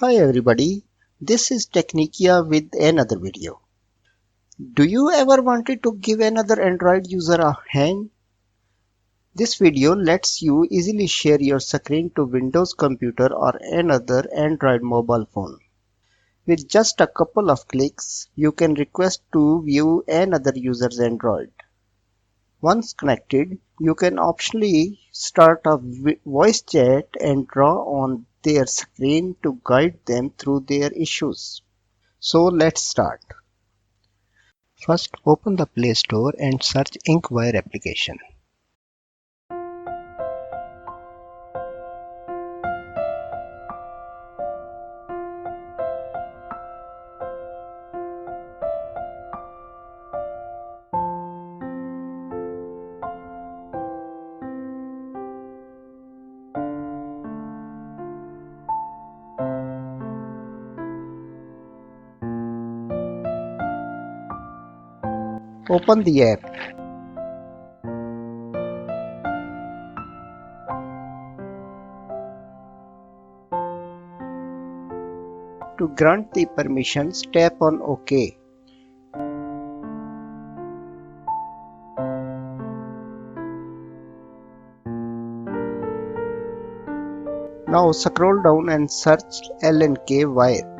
Hi everybody, this is Technicya with another video. Do you ever wanted to give another Android user a hand? This video lets you easily share your screen to Windows computer or another Android mobile phone. With just a couple of clicks, you can request to view another user's Android. Once connected, you can optionally start a voice chat and draw on their screen to guide them through their issues. So let's start. First, open the Play Store and search lnkwire application. Open the app. To grant the permissions, tap on OK. Now scroll down and search lnkwire.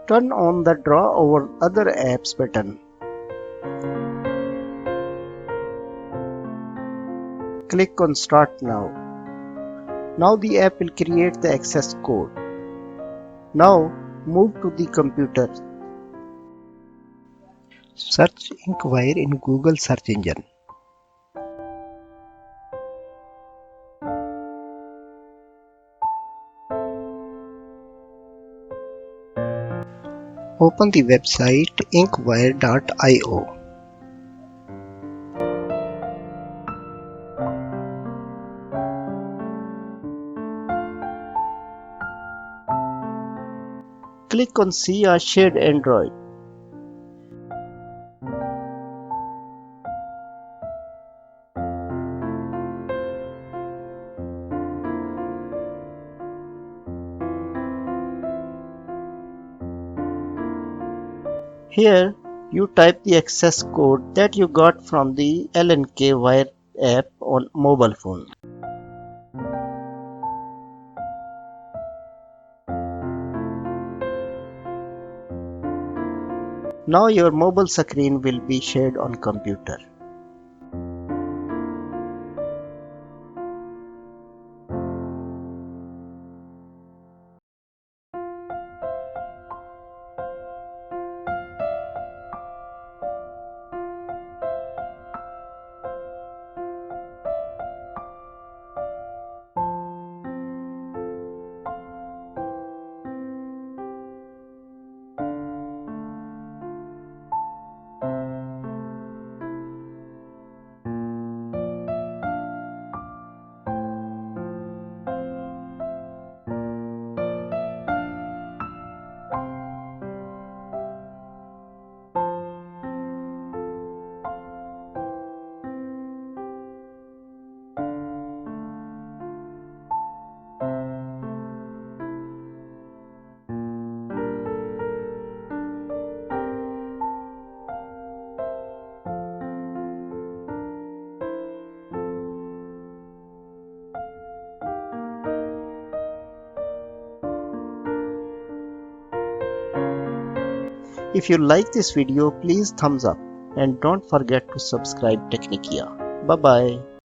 Turn on the Draw over Other Apps button. Click on Start Now. Now the app will create the access code. Now move to the computer. Search lnkwire in Google search engine. Open the website lnkwire.io. Click on See a Shared Android. Here, you type the access code that you got from the lnkwire app on mobile phone. Now your mobile screen will be shared on computer. If you like this video, please thumbs up and don't forget to subscribe Technicya. Bye bye.